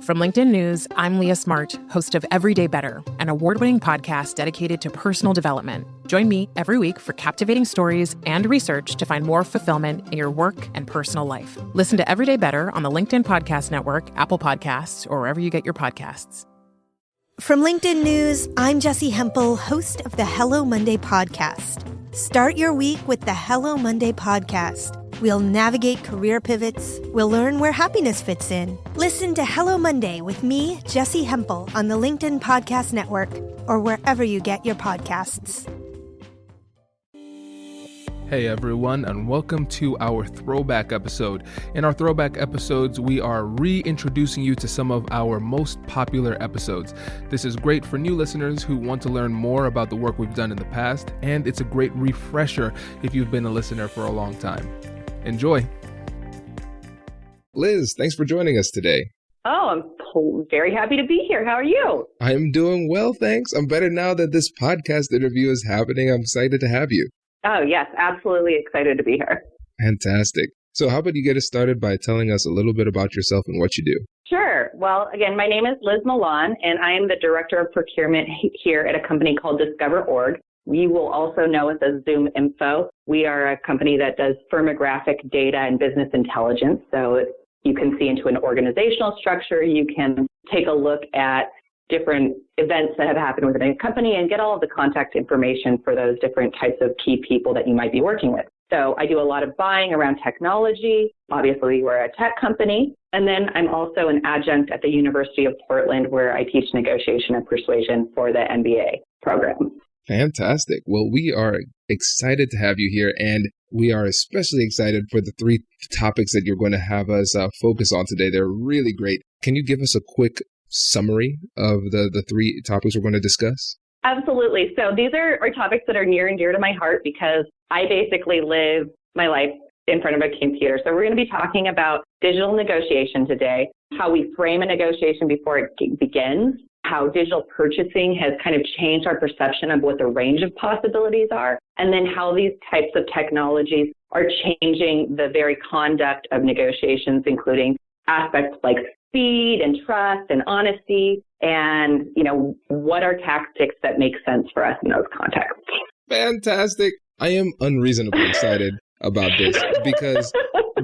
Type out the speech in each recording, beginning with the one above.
From LinkedIn News, I'm Leah Smart, host of Everyday Better, an award-winning podcast dedicated to personal development. Join me every week for captivating stories and research to find more fulfillment in your work and personal life. Listen to Everyday Better on the LinkedIn Podcast Network, Apple Podcasts, or wherever you get your podcasts. From LinkedIn News, I'm Jessie Hempel, host of the Hello Monday podcast. Start your week with the Hello Monday podcast. We'll navigate career pivots. We'll learn where happiness fits in. Listen to Hello Monday with me, Jessie Hempel, on the LinkedIn Podcast Network or wherever you get your podcasts. Hey everyone, and welcome to our Throwback episode. In our Throwback episodes, we are reintroducing you to some of our most popular episodes. This is great for new listeners who want to learn more about the work we've done in the past, and it's a great refresher if you've been a listener for a long time. Enjoy. Liz, thanks for joining us today. Oh, I'm very happy to be here. How are you? I'm doing well, thanks. I'm better now that this podcast interview is happening. I'm excited to have you. Oh, yes, absolutely excited to be here. Fantastic. So how about you get us started by telling us a little bit about yourself and what you do? Sure. Well, again, my name is Liz Milan, and I am the Director of Procurement here at a company called Discover.org. You will also know us as Zoom Info. We are a company that does firmographic data and business intelligence. So you can see into an organizational structure. You can take a look at different events that have happened within a company and get all of the contact information for those different types of key people that you might be working with. So I do a lot of buying around technology. Obviously, we're a tech company. And then I'm also an adjunct at the University of Portland, where I teach negotiation and persuasion for the MBA program. Fantastic. Well, we are excited to have you here, and we are especially excited for the three topics that you're going to have us focus on today. They're really great. Can you give us a quick summary of the three topics we're going to discuss? Absolutely. So these are topics that are near and dear to my heart because I basically live my life in front of a computer. So we're going to be talking about digital negotiation today, how we frame a negotiation before it begins, how digital purchasing has kind of changed our perception of what the range of possibilities are, and then how these types of technologies are changing the very conduct of negotiations, including aspects like speed and trust and honesty, and, what are tactics that make sense for us in those contexts. Fantastic. I am unreasonably excited about this because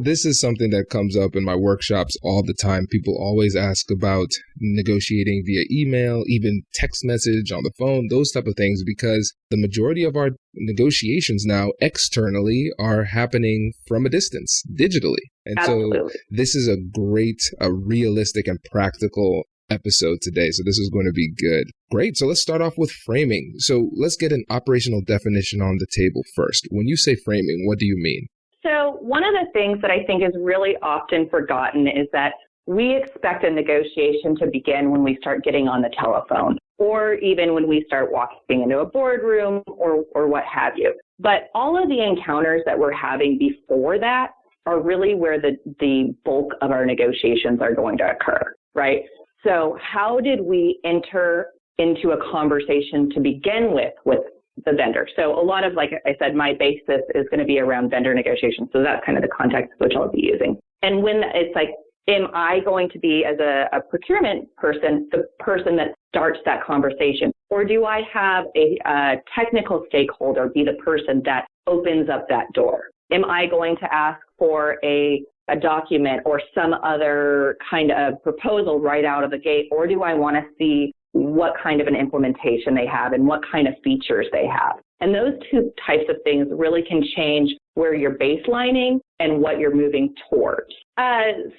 this is something that comes up in my workshops all the time. People always ask about negotiating via email, even text message on the phone, those type of things, because the majority of our negotiations now externally are happening from a distance, digitally. And Absolutely. So this is a great, realistic and practical episode today. So this is going to be good. Great. So let's start off with framing. So let's get an operational definition on the table first. When you say framing, what do you mean? So one of the things that I think is really often forgotten is that we expect a negotiation to begin when we start getting on the telephone, or even when we start walking into a boardroom or what have you. But all of the encounters that we're having before that are really where the bulk of our negotiations are going to occur, right? So how did we enter into a conversation to begin with the vendor? So a lot of, like I said, my basis is going to be around vendor negotiations. So that's kind of the context which I'll be using. And when it's like, am I going to be, as a procurement person, the person that starts that conversation? Or do I have a technical stakeholder be the person that opens up that door? Am I going to ask for a document or some other kind of proposal right out of the gate? Or do I want to see what kind of an implementation they have and what kind of features they have? And those two types of things really can change where you're baselining and what you're moving towards.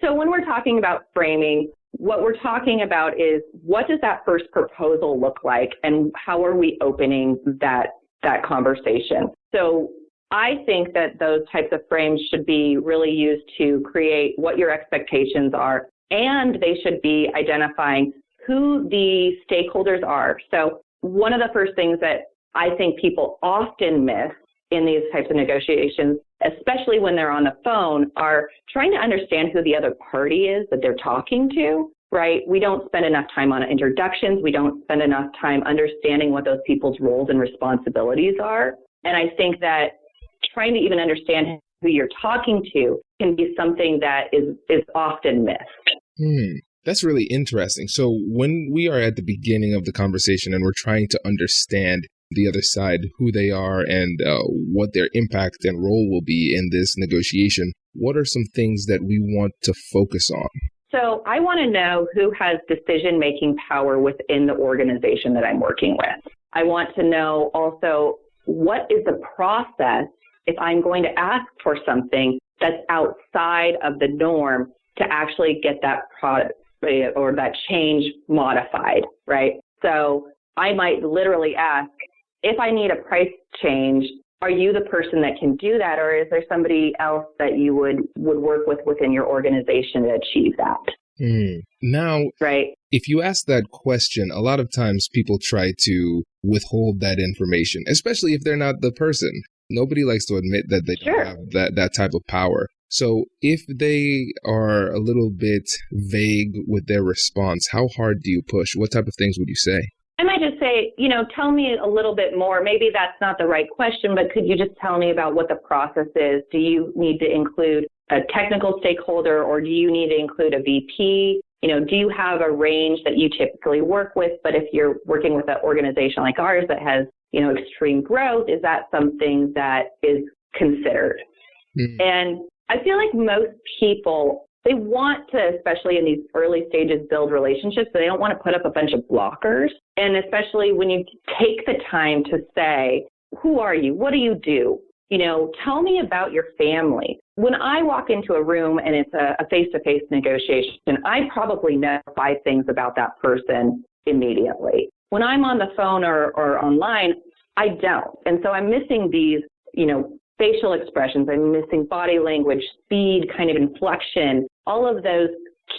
So when we're talking about framing, what we're talking about is, what does that first proposal look like and how are we opening that conversation? So I think that those types of frames should be really used to create what your expectations are, and they should be identifying who the stakeholders are. So one of the first things that I think people often miss in these types of negotiations, especially when they're on the phone, are trying to understand who the other party is that they're talking to, right? We don't spend enough time on introductions. We don't spend enough time understanding what those people's roles and responsibilities are. And I think that trying to even understand who you're talking to can be something that is often missed. That's really interesting. So when we are at the beginning of the conversation and we're trying to understand the other side, who they are and what their impact and role will be in this negotiation, what are some things that we want to focus on? So I want to know who has decision-making power within the organization that I'm working with. I want to know also what is the process if I'm going to ask for something that's outside of the norm to actually get that product or that change modified, right? So I might literally ask, if I need a price change, are you the person that can do that, or is there somebody else that you would work with within your organization to achieve that? Now, right. If you ask that question, a lot of times people try to withhold that information, especially if they're not the person. Nobody likes to admit that they don't have that type of power. So if they are a little bit vague with their response, how hard do you push? What type of things would you say? I might just say, tell me a little bit more. Maybe that's not the right question, but could you just tell me about what the process is? Do you need to include a technical stakeholder, or do you need to include a VP? Do you have a range that you typically work with? But if you're working with an organization like ours that has, extreme growth, is that something that is considered? And I feel like most people, they want to, especially in these early stages, build relationships, but they don't want to put up a bunch of blockers. And especially when you take the time to say, who are you? What do you do? Tell me about your family. When I walk into a room and it's a face-to-face negotiation, I probably know 5 things about that person immediately. When I'm on the phone or online, I don't. And so I'm missing these, facial expressions. I'm missing body language, speed, kind of inflection, all of those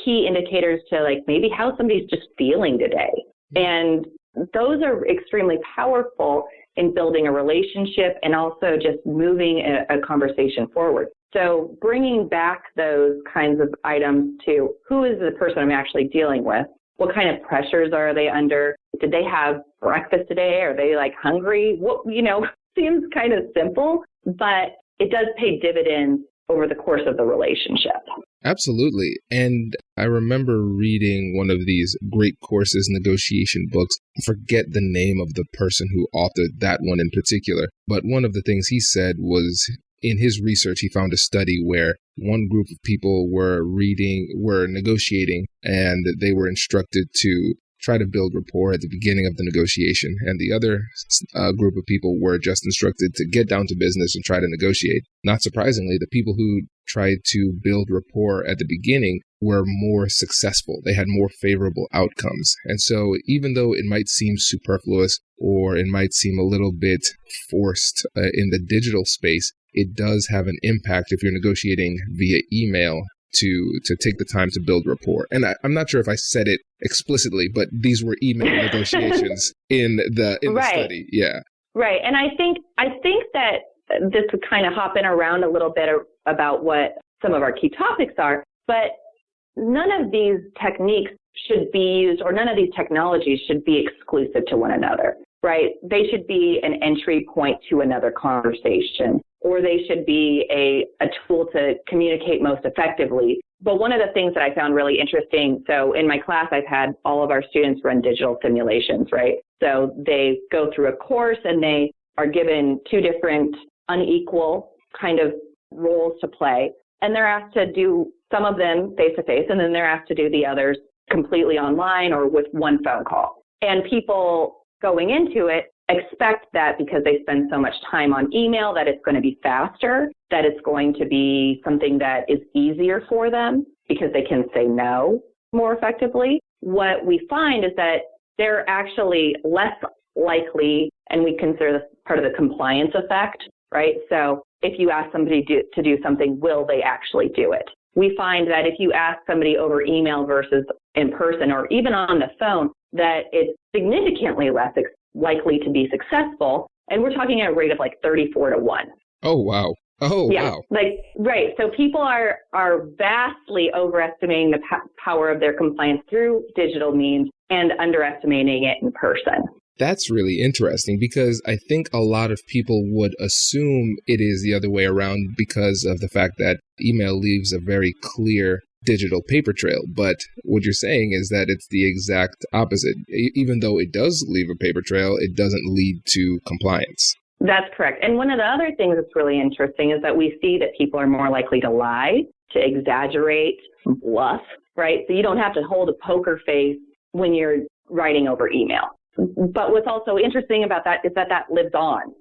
key indicators to maybe how somebody's just feeling today. And those are extremely powerful in building a relationship and also just moving a conversation forward. So bringing back those kinds of items to who is the person I'm actually dealing with? What kind of pressures are they under? Did they have breakfast today? Are they hungry? What, seems kind of simple, but it does pay dividends over the course of the relationship. Absolutely. And I remember reading one of these great courses, negotiation books. I forget the name of the person who authored that one in particular, but one of the things he said was in his research, he found a study where one group of people were negotiating, and they were instructed to try to build rapport at the beginning of the negotiation. And the other group of people were just instructed to get down to business and try to negotiate. Not surprisingly, the people who tried to build rapport at the beginning were more successful. They had more favorable outcomes. And so even though it might seem superfluous or it might seem a little bit forced in the digital space, it does have an impact if you're negotiating via email to take the time to build rapport. And I'm not sure if I said it explicitly, but these were email negotiations in the study. Yeah. Right. And I think that this would kind of hop in around a little bit about what some of our key topics are, but none of these techniques should be used, or none of these technologies should be exclusive to one another, right? They should be an entry point to another conversation, or they should be a tool to communicate most effectively. But one of the things that I found really interesting, so in my class, I've had all of our students run digital simulations, right? So they go through a course and they are given 2 different unequal kind of roles to play. And they're asked to do some of them face-to-face, and then they're asked to do the others completely online or with one phone call. And people going into it expect that because they spend so much time on email that it's going to be faster, that it's going to be something that is easier for them because they can say no more effectively. What we find is that they're actually less likely, and we consider this part of the compliance effect, right? So if you ask somebody to do something, will they actually do it? We find that if you ask somebody over email versus in person or even on the phone, that it's significantly less likely to be successful. And we're talking at a rate of 34-1. Oh, wow. Oh, yeah, wow. Right. So people are vastly overestimating the power of their compliance through digital means and underestimating it in person. That's really interesting because I think a lot of people would assume it is the other way around because of the fact that email leaves a very clear digital paper trail. But what you're saying is that it's the exact opposite. Even though it does leave a paper trail, it doesn't lead to compliance. That's correct. And one of the other things that's really interesting is that we see that people are more likely to lie, to exaggerate, bluff, right? So you don't have to hold a poker face when you're writing over email. But what's also interesting about that is that lives on,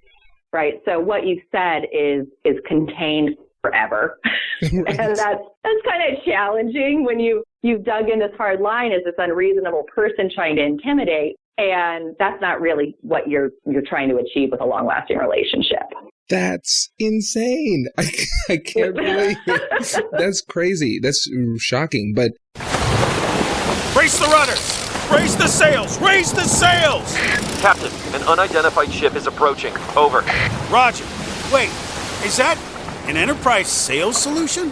right? So what you've said is contained forever. Right. And that's kind of challenging when you've dug in this hard line as this unreasonable person trying to intimidate. And that's not really what you're trying to achieve with a long-lasting relationship. That's insane. I can't believe it. That's crazy. That's shocking. But brace the rudders! Raise the sails! Raise the sails! Captain, an unidentified ship is approaching. Over. Roger. Wait, is that an enterprise sales solution?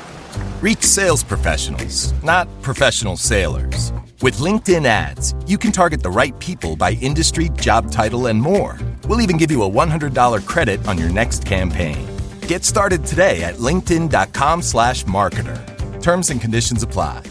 Reach sales professionals, not professional sailors. With LinkedIn ads, you can target the right people by industry, job title, and more. We'll even give you a $100 credit on your next campaign. Get started today at linkedin.com/marketer. Terms and conditions apply.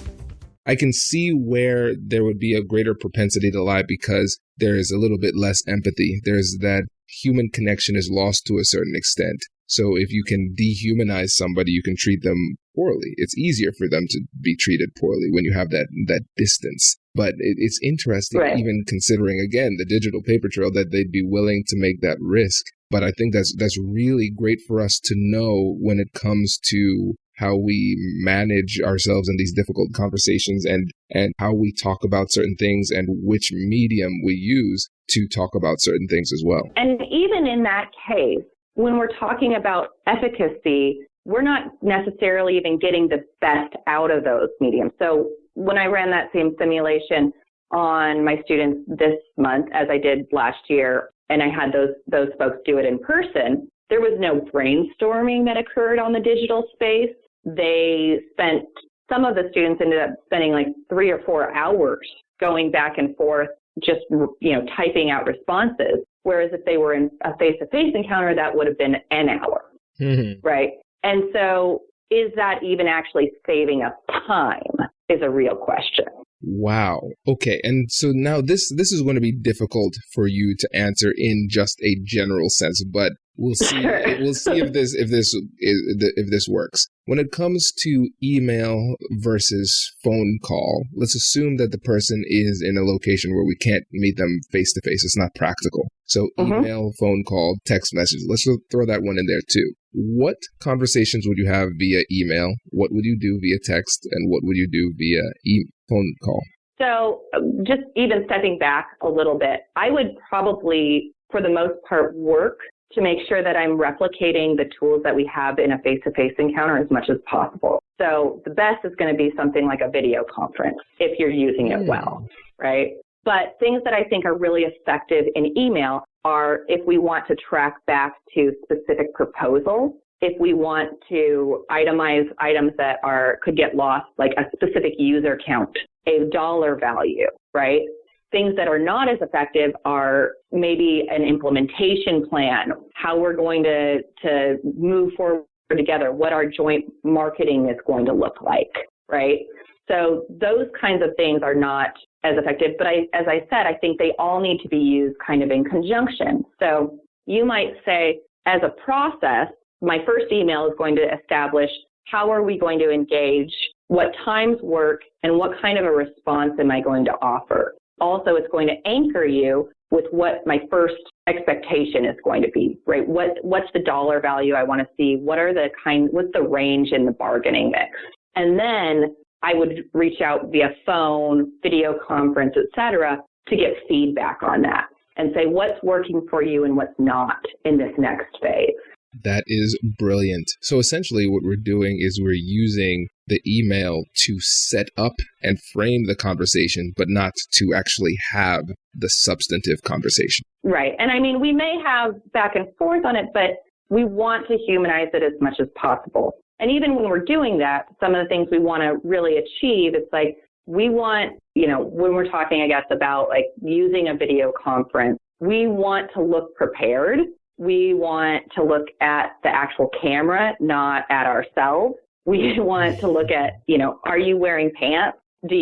I can see where there would be a greater propensity to lie because there is a little bit less empathy. There's that human connection is lost to a certain extent. So if you can dehumanize somebody, you can treat them poorly. It's easier for them to be treated poorly when you have that distance. But it's interesting, right, even considering, again, the digital paper trail, that they'd be willing to make that risk. But I think that's really great for us to know when it comes to how we manage ourselves in these difficult conversations and how we talk about certain things and which medium we use to talk about certain things as well. And even in that case, when we're talking about efficacy, we're not necessarily even getting the best out of those mediums. So when I ran that same simulation on my students this month, as I did last year, and I had those folks do it in person, there was no brainstorming that occurred on the digital space. Some of the students ended up spending like 3 or 4 hours going back and forth, just, typing out responses. Whereas if they were in a face-to-face encounter, that would have been an hour, right? And so is that even actually saving us time is a real question. Wow. Okay. And so now this is going to be difficult for you to answer in just a general sense, but we'll see. We'll see if this works. When it comes to email versus phone call, let's assume that the person is in a location where we can't meet them face to face. It's not practical. So email, phone call, text message. Let's throw that one in there too. What conversations would you have via email? What would you do via text? And what would you do via phone call? So just even stepping back a little bit, I would probably, for the most part, work to make sure that I'm replicating the tools that we have in a face-to-face encounter as much as possible. So the best is going to be something like a video conference if you're using it well, right? But things that I think are really effective in email are if we want to track back to specific proposals, if we want to itemize items that could get lost, like a specific user count, a dollar value, right? Things that are not as effective are maybe an implementation plan, how we're going to move forward together, what our joint marketing is going to look like, right? So those kinds of things are not as effective. But as I said, I think they all need to be used kind of in conjunction. So you might say, as a process, my first email is going to establish how are we going to engage, what times work, and what kind of a response am I going to offer. Also, it's going to anchor you with what my first expectation is going to be, right? What's the dollar value I want to see? What's the range in the bargaining mix? And then I would reach out via phone, video conference, et cetera, to get feedback on that and say what's working for you and what's not in this next phase. That is brilliant. So essentially what we're doing is we're using the email to set up and frame the conversation, but not to actually have the substantive conversation. Right. And I mean, we may have back and forth on it, but we want to humanize it as much as possible. And even when we're doing that, some of the things we want to really achieve, it's like we want, when we're talking, I guess, about like using a video conference, we want to look prepared. We want to look at the actual camera, not at ourselves. We want to look at, are you wearing pants? If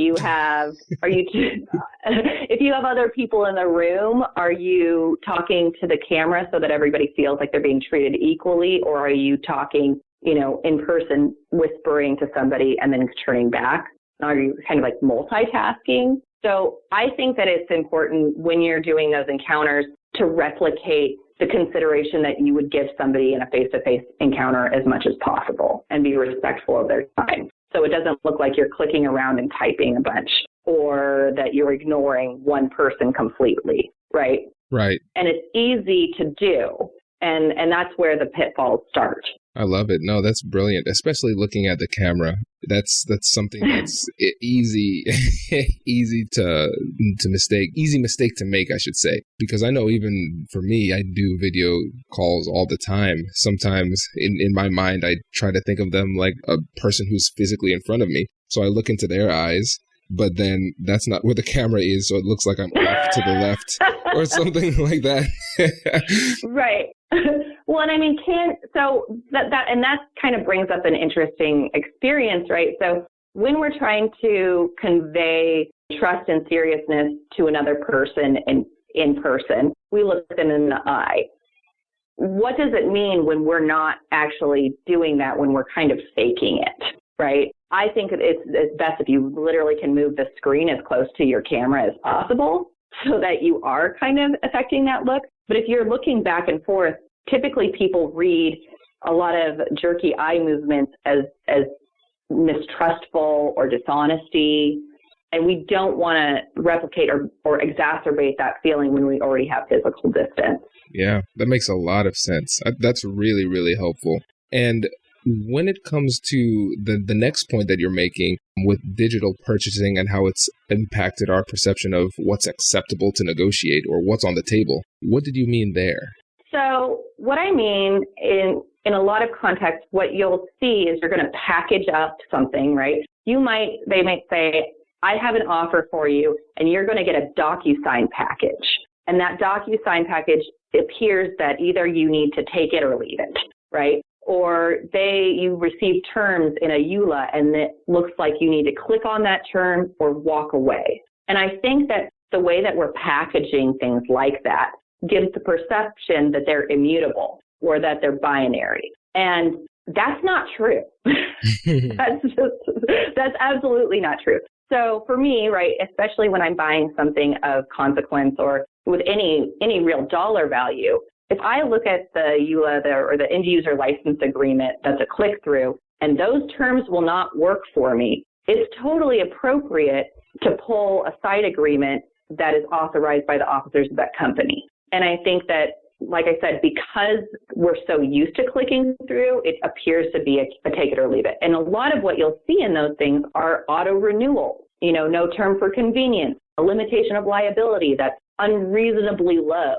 you have other people in the room, are you talking to the camera so that everybody feels like they're being treated equally? Or are you talking, in person, whispering to somebody and then turning back? Are you kind of like multitasking? So I think that it's important when you're doing those encounters to replicate the consideration that you would give somebody in a face-to-face encounter as much as possible and be respectful of their time. So it doesn't look like you're clicking around and typing a bunch or that you're ignoring one person completely, right? Right. And it's easy to do. And that's where the pitfalls start. I love it. No, that's brilliant, especially looking at the camera. That's something that's easy to mistake to make, I should say. Because I know even for me, I do video calls all the time. Sometimes in my mind, I try to think of them like a person who's physically in front of me. So I look into their eyes, but then that's not where the camera is. So it looks like I'm off to the left or something like that. Right. Well, and I mean, that kind of brings up an interesting experience, right? So when we're trying to convey trust and seriousness to another person in person, we look them in the eye. What does it mean when we're not actually doing that, when we're kind of faking it, right? I think it's best if you literally can move the screen as close to your camera as possible so that you are kind of affecting that look. But if you're looking back and forth, typically people read a lot of jerky eye movements as mistrustful or dishonesty, and we don't want to replicate or exacerbate that feeling when we already have physical distance. Yeah, that makes a lot of sense. That's really, really helpful. And when it comes to the next point that you're making with digital purchasing and how it's impacted our perception of what's acceptable to negotiate or what's on the table, what did you mean there? So what I mean in a lot of contexts, what you'll see is you're going to package up something, right? They might say, I have an offer for you, and you're going to get a DocuSign package. And that DocuSign package appears that either you need to take it or leave it, right? Or you receive terms in a EULA, and it looks like you need to click on that term or walk away. And I think that the way that we're packaging things like that gives the perception that they're immutable or that they're binary. And that's not true. That's absolutely not true. So for me, right, especially when I'm buying something of consequence or with any real dollar value, if I look at the EULA or the end user license agreement that's a click-through, and those terms will not work for me, it's totally appropriate to pull a side agreement that is authorized by the officers of that company. And I think that, like I said, because we're so used to clicking through, it appears to be a take it or leave it. And a lot of what you'll see in those things are auto renewals, no term for convenience, a limitation of liability that's unreasonably low,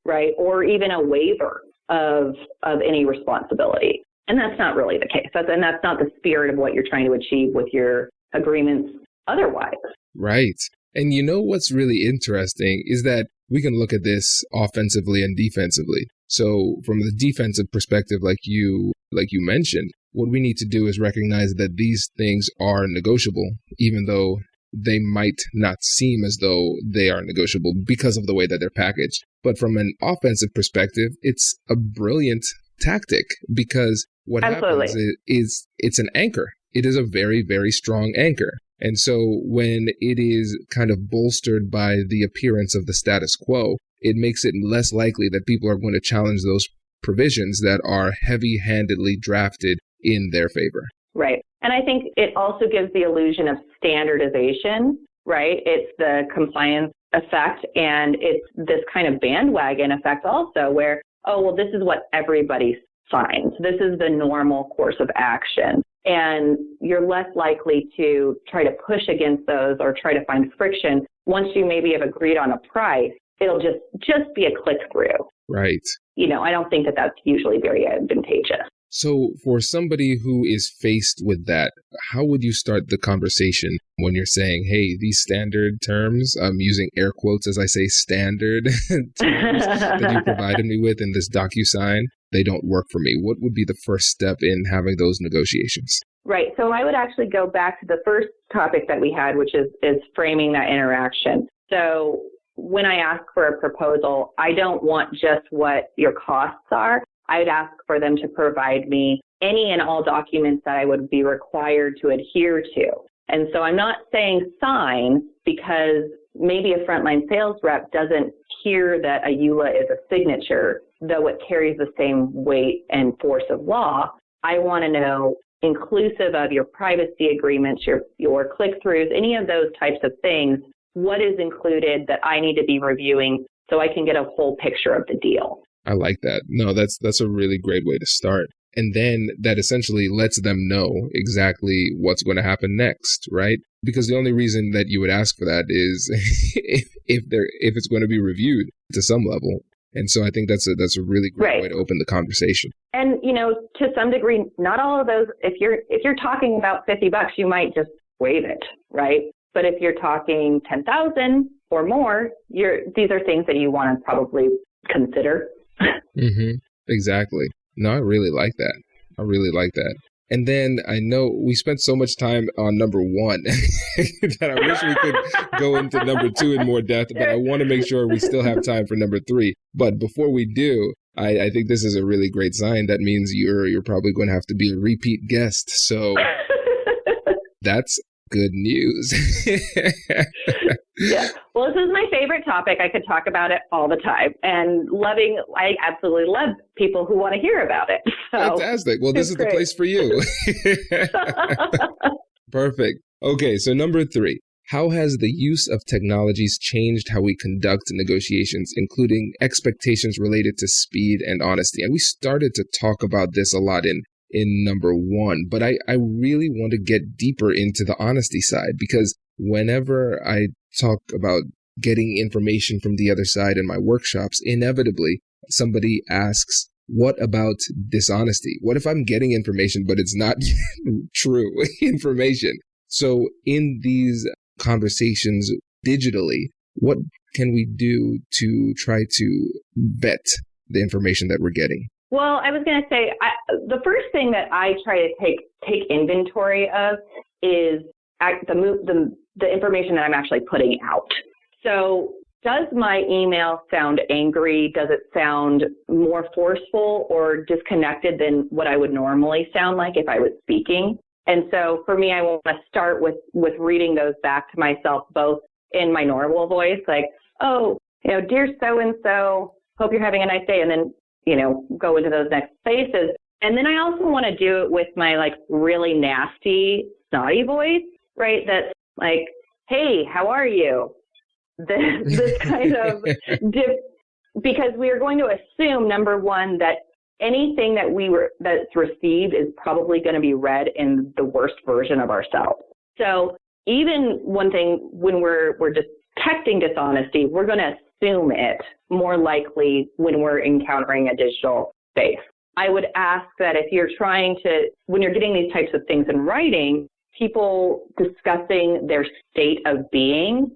right? Or even a waiver of any responsibility. And that's not really the case. And that's not the spirit of what you're trying to achieve with your agreements otherwise. Right. And what's really interesting is that we can look at this offensively and defensively. So from the defensive perspective, like you mentioned, what we need to do is recognize that these things are negotiable, even though they might not seem as though they are negotiable because of the way that they're packaged. But from an offensive perspective, it's a brilliant tactic because what happens is it's an anchor. It is a very, very strong anchor. And so when it is kind of bolstered by the appearance of the status quo, it makes it less likely that people are going to challenge those provisions that are heavy-handedly drafted in their favor. Right. And I think it also gives the illusion of standardization, right? It's the compliance effect, and it's this kind of bandwagon effect also where, this is what everybody signs. This is the normal course of action. And you're less likely to try to push against those or try to find friction. Once you maybe have agreed on a price, it'll just be a click through. Right. I don't think that that's usually very advantageous. So for somebody who is faced with that, how would you start the conversation when you're saying, hey, these standard terms, I'm using air quotes as I say standard terms that you provided me with in this DocuSign, they don't work for me. What would be the first step in having those negotiations? Right. So I would actually go back to the first topic that we had, which is framing that interaction. So when I ask for a proposal, I don't want just what your costs are. I'd ask for them to provide me any and all documents that I would be required to adhere to. And so I'm not saying sign because maybe a frontline sales rep doesn't hear that a EULA is a signature, though it carries the same weight and force of law. I want to know, inclusive of your privacy agreements, your click-throughs, any of those types of things, what is included that I need to be reviewing so I can get a whole picture of the deal. I like that. No, that's a really great way to start. And then that essentially lets them know exactly what's going to happen next, right? Because the only reason that you would ask for that is if it's going to be reviewed to some level. And so I think that's a really great way to open the conversation. And, to some degree, not all of those, if you're talking about $50, you might just waive it, right? But if you're talking 10,000 or more, these are things that you want to probably consider. Mm-hmm. Exactly. No, I really like that. And then I know we spent so much time on number 1 that I wish we could go into number 2 in more depth, but I want to make sure we still have time for number 3. But before we do, I think this is a really great sign. That means you're probably going to have to be a repeat guest. So that's good news. Yeah. Well, this is my favorite topic. I could talk about it all the time. And I absolutely love people who want to hear about it. So, fantastic. Well, this is great. The place for you. Perfect. Okay, so number 3. How has the use of technologies changed how we conduct negotiations, including expectations related to speed and honesty? And we started to talk about this a lot in number 1, but I really want to get deeper into the honesty side, because whenever I talk about getting information from the other side in my workshops, inevitably somebody asks, what about dishonesty? What if I'm getting information, but it's not true information? So in these conversations digitally, what can we do to try to vet the information that we're getting? Well, I was going to say, the first thing that I try to take inventory of is the information that I'm actually putting out. So does my email sound angry? Does it sound more forceful or disconnected than what I would normally sound like if I was speaking? And so for me, I want to start with reading those back to myself, both in my normal voice, like, oh, dear so-and-so, hope you're having a nice day. And then, go into those next spaces. And then I also want to do it with my really nasty, snotty voice, right? That's like, hey, how are you? This kind of because we are going to assume, number 1, that anything that's received is probably going to be read in the worst version of ourselves. So even one thing, when we're detecting dishonesty, we're going to assume it more likely when we're encountering a digital space. I would ask that if you're when you're getting these types of things in writing, people discussing their state of being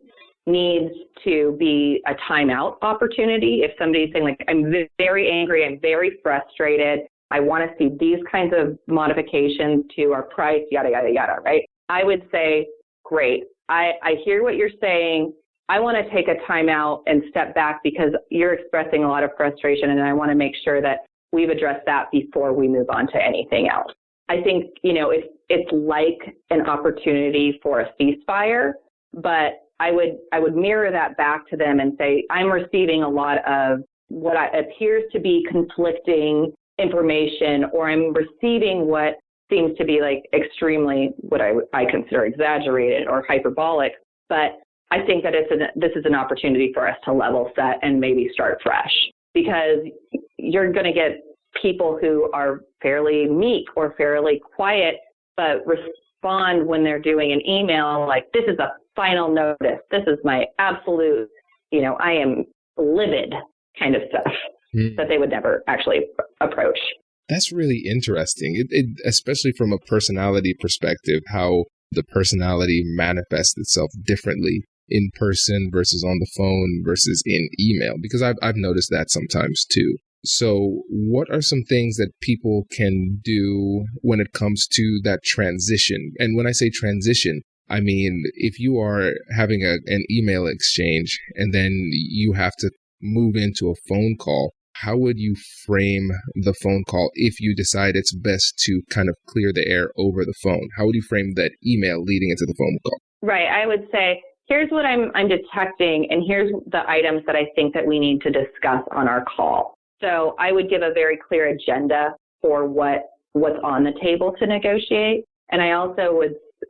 needs to be a timeout opportunity. If somebody's saying, I'm very angry, I'm very frustrated, I want to see these kinds of modifications to our price, yada, yada, yada, right? I would say, great, I hear what you're saying. I want to take a timeout and step back because you're expressing a lot of frustration, and I want to make sure that we've addressed that before we move on to anything else. I think, it's like an opportunity for a ceasefire, but I would mirror that back to them and say, I'm receiving a lot of what appears to be conflicting information, or I'm receiving what seems to be extremely what I consider exaggerated or hyperbolic. But I think that this is an opportunity for us to level set and maybe start fresh, because you're going to get people who are fairly meek or fairly quiet, but respond when they're doing an email like, this is a final notice. This is my absolute, I am livid kind of stuff that they would never actually approach. That's really interesting. It especially from a personality perspective, how the personality manifests itself differently in person versus on the phone versus in email, because I've noticed that sometimes too. So what are some things that people can do when it comes to that transition? And when I say transition, I mean, if you are having an email exchange and then you have to move into a phone call, how would you frame the phone call if you decide it's best to kind of clear the air over the phone? How would you frame that email leading into the phone call? Right. I would say, here's what I'm detecting, and here's the items that I think that we need to discuss on our call. So I would give a very clear agenda for what's on the table to negotiate. And I also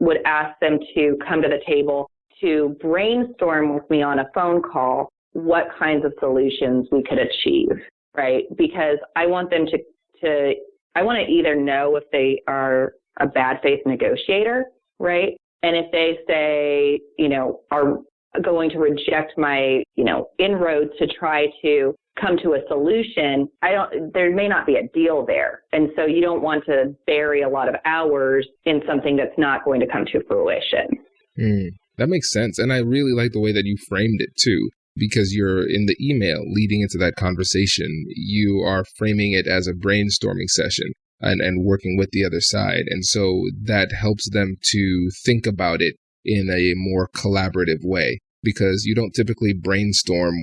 would ask them to come to the table to brainstorm with me on a phone call what kinds of solutions we could achieve, right? Because I want them I want to either know if they are a bad faith negotiator, right? And if they say, are going to reject my, inroads to try to come to a solution, there may not be a deal there. And so you don't want to bury a lot of hours in something that's not going to come to fruition. That makes sense. And I really like the way that you framed it too, because you're in the email leading into that conversation, you are framing it as a brainstorming session and working with the other side. And so that helps them to think about it in a more collaborative way, because you don't typically brainstorm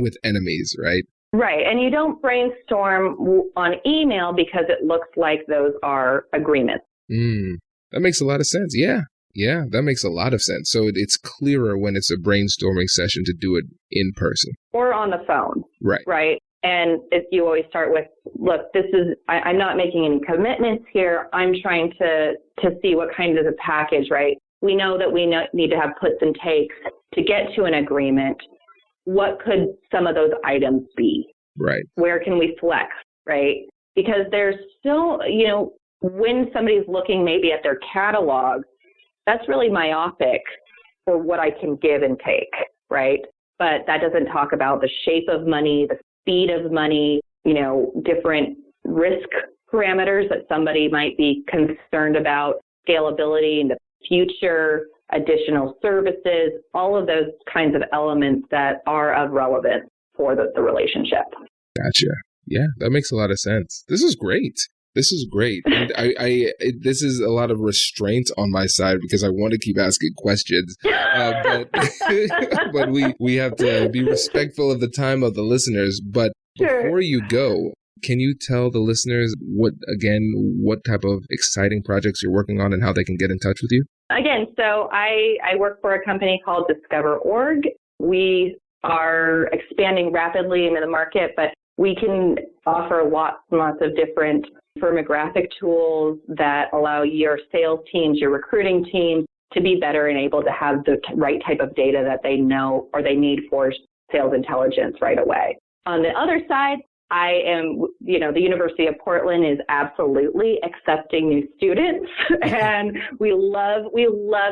with enemies, right? Right. And you don't brainstorm on email because it looks like those are agreements. That makes a lot of sense. Yeah, that makes a lot of sense. So it's clearer when it's a brainstorming session to do it in person. Or on the phone. Right. Right. And if you always start with, look, I'm not making any commitments here. I'm trying to see what kind of a package, right? We know that we need to have puts and takes to get to an agreement. What could some of those items be? Right. Where can we flex, right? Because there's still, when somebody's looking maybe at their catalog, that's really myopic for what I can give and take, right? But that doesn't talk about the shape of money, the speed of money, different risk parameters that somebody might be concerned about, scalability in the future, additional services, all of those kinds of elements that are of relevance for the relationship. Gotcha. Yeah, that makes a lot of sense. This is great. And this is a lot of restraint on my side because I want to keep asking questions, but we have to be respectful of the time of the listeners. But Sure. Before you go, can you tell the listeners what type of exciting projects you're working on and how they can get in touch with you? Again, so I work for a company called Discover.org. We are expanding rapidly into the market, but we can offer lots and lots of different firmographic tools that allow your sales teams, your recruiting teams to be better and able to have the right type of data that they know or they need for sales intelligence right away. On the other side, I am, the University of Portland is absolutely accepting new students, and we love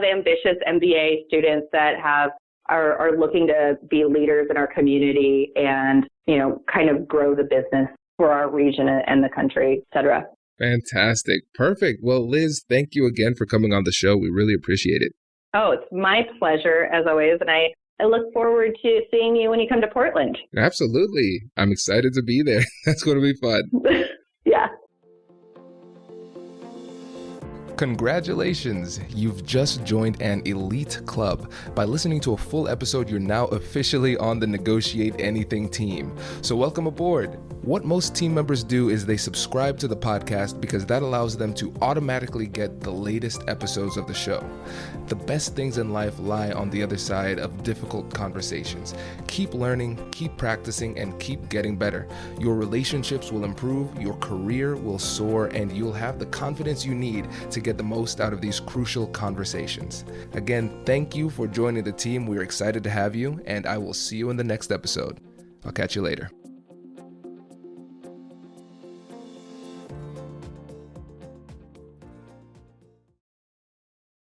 ambitious MBA students that are looking to be leaders in our community and, kind of grow the business for our region and the country, et cetera. Fantastic. Perfect. Well, Liz, thank you again for coming on the show. We really appreciate it. Oh, it's my pleasure, as always, and I look forward to seeing you when you come to Portland. Absolutely. I'm excited to be there. That's going to be fun. Yeah. Congratulations! You've just joined an elite club. By listening to a full episode, you're now officially on the Negotiate Anything team. So welcome aboard. What most team members do is they subscribe to the podcast because that allows them to automatically get the latest episodes of the show. The best things in life lie on the other side of difficult conversations. Keep learning, keep practicing, and keep getting better. Your relationships will improve, your career will soar, and you'll have the confidence you need to get the most out of these crucial conversations. Again, thank you for joining the team. We're excited to have you, and I will see you in the next episode. I'll catch you later.